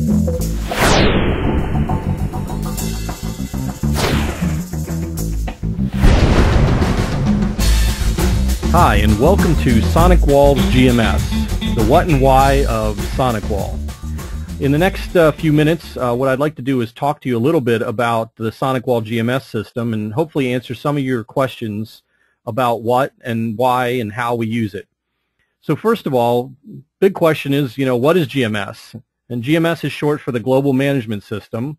Hi, and welcome to SonicWall's GMS, the what and why of SonicWall. In the next few minutes, what I'd like to do is talk to you a little bit about the SonicWall GMS system and hopefully answer some of your questions about what and why and how we use it. So first of all, big question is, what is GMS? And GMS is short for the Global Management System.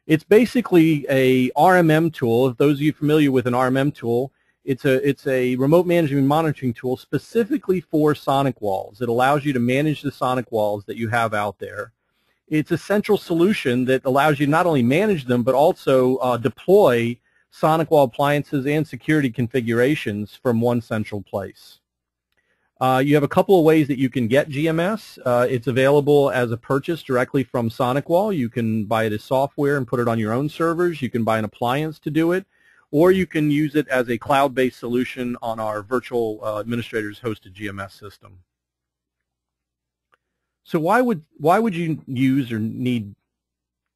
It's basically a RMM tool. If those of you familiar with an RMM tool, it's a remote management monitoring tool specifically for SonicWalls. It allows you to manage the SonicWalls that you have out there. It's a central solution that allows you not only manage them, but also deploy SonicWall appliances and security configurations from one central place. You have a couple of ways that you can get GMS. It's available as a purchase directly from SonicWall. You can buy it as software and put it on your own servers. You can buy an appliance to do it, or you can use it as a cloud-based solution on our virtual administrators hosted GMS system. So why would you use or need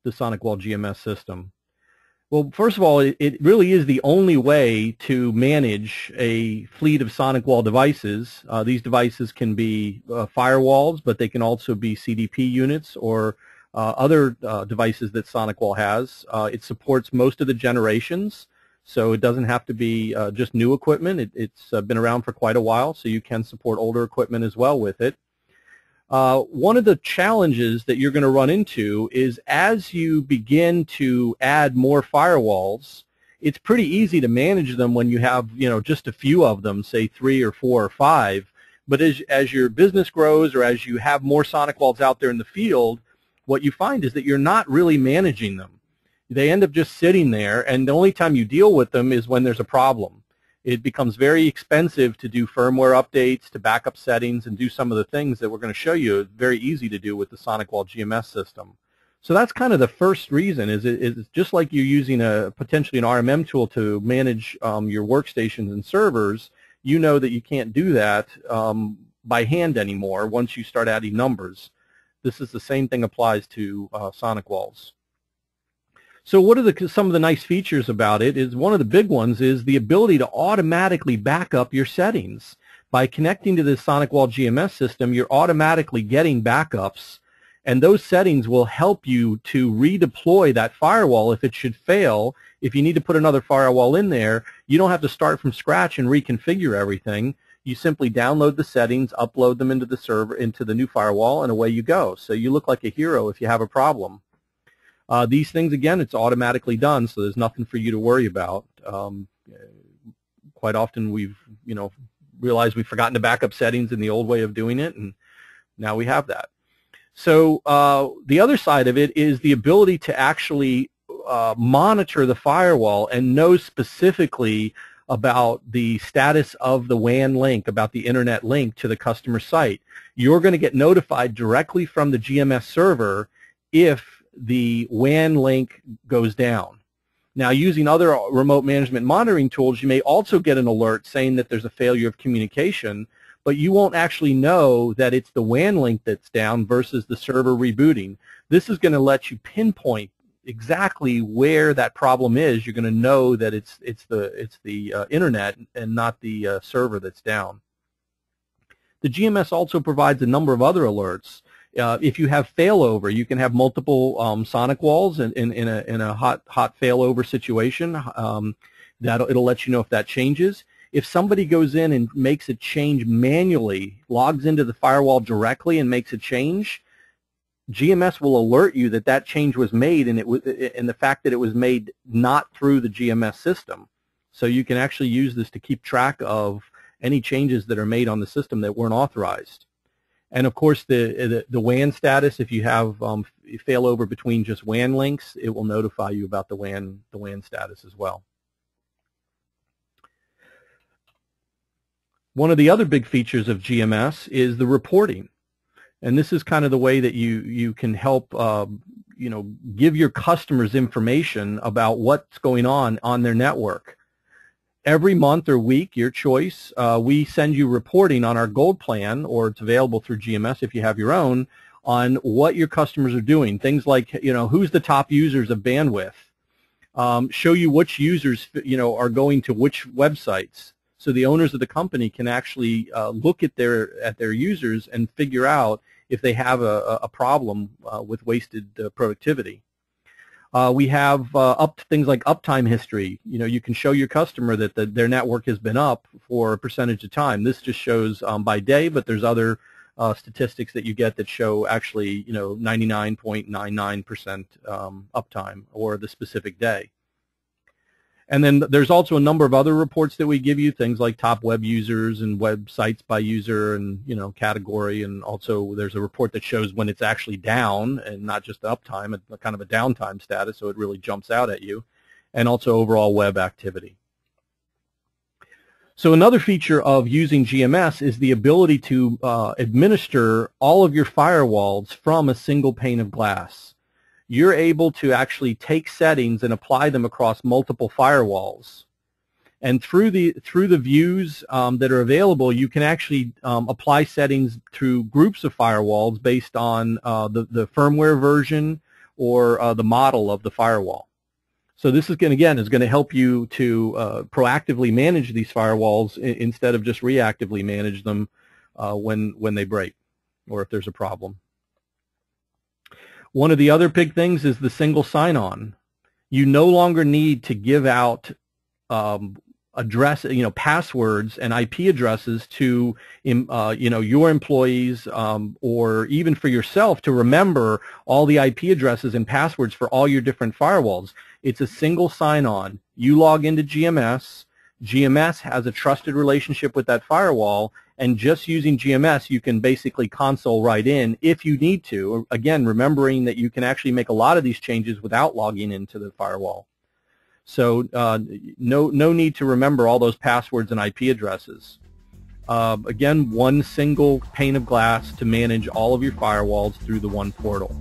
the SonicWall GMS system? Well, first of all, it really is the only way to manage a fleet of SonicWall devices. These devices can be firewalls, but they can also be CDP units or other devices that SonicWall has. It supports most of the generations, so it doesn't have to be just new equipment. It's been around for quite a while, so you can support older equipment as well with it. One of the challenges that you're going to run into is as you begin to add more firewalls, it's pretty easy to manage them when you have just a few of them, say 3 or 4 or 5. But as your business grows or as you have more SonicWalls out there in the field, what you find is that you're not really managing them. They end up just sitting there, and the only time you deal with them is when there's a problem. It becomes very expensive to do firmware updates, to backup settings, and do some of the things that we're going to show you. It's very easy to do with the SonicWall GMS system. So that's kind of the first reason, is it's just like you're using potentially an RMM tool to manage your workstations and servers. You know that you can't do that by hand anymore once you start adding numbers. This is the same thing applies to SonicWalls. So what are some of the nice features about it? Is one of the big ones is the ability to automatically back up your settings. By connecting to the SonicWall GMS system, you're automatically getting backups, and those settings will help you to redeploy that firewall if it should fail. If you need to put another firewall in there, you don't have to start from scratch and reconfigure everything. You simply download the settings, upload them into the server, into the new firewall, and away you go. So you look like a hero if you have a problem. These things, again, it's automatically done, so there's nothing for you to worry about. Quite often we've, realized we've forgotten to back up settings in the old way of doing it, and now we have that. So the other side of it is the ability to actually monitor the firewall and know specifically about the status of the WAN link, about the internet link to the customer site. You're going to get notified directly from the GMS server if the WAN link goes down. Now, using other remote management monitoring tools, you may also get an alert saying that there's a failure of communication, but you won't actually know that it's the WAN link that's down versus the server rebooting. This is going to let you pinpoint exactly where that problem is. You're going to know that it's the internet and not the server that's down. The GMS also provides a number of other alerts. If you have failover, you can have multiple SonicWalls in a hot failover situation. It'll let you know if that changes. If somebody goes in and makes a change manually, logs into the firewall directly and makes a change, GMS will alert you that that change was made, and the fact that it was made not through the GMS system. So you can actually use this to keep track of any changes that are made on the system that weren't authorized. And of course, the WAN status, if you have failover between just WAN links, it will notify you about the WAN status as well. One of the other big features of GMS is the reporting. And this is kind of the way that you can help give your customers information about what's going on their network. Every month or week, your choice, we send you reporting on our Gold plan, or it's available through GMS if you have your own, on what your customers are doing. Things like, who's the top users of bandwidth. Show you which users, are going to which websites. So the owners of the company can actually look at their users and figure out if they have a problem with wasted productivity. We have things like uptime history. You can show your customer that their network has been up for a percentage of time. This just shows by day, but there's other statistics that you get that show actually 99.99% uptime or the specific day. And then there's also a number of other reports that we give you, things like top web users and websites by user and category, and also there's a report that shows when it's actually down and not just the uptime, it's kind of a downtime status, so it really jumps out at you, and also overall web activity. So another feature of using GMS is the ability to administer all of your firewalls from a single pane of glass. You're able to actually take settings and apply them across multiple firewalls. And through the views that are available, you can actually apply settings through groups of firewalls based on the firmware version or the model of the firewall. So this is going to help you to proactively manage these firewalls instead of just reactively manage them when they break or if there's a problem. One of the other big things is the single sign-on. You no longer need to give out passwords and IP addresses to your employees or even for yourself to remember all the IP addresses and passwords for all your different firewalls. It's a single sign-on. You log into GMS. GMS has a trusted relationship with that firewall, and just using GMS, you can basically console right in if you need to. Again, remembering that you can actually make a lot of these changes without logging into the firewall. So no need to remember all those passwords and IP addresses. Again, one single pane of glass to manage all of your firewalls through the one portal.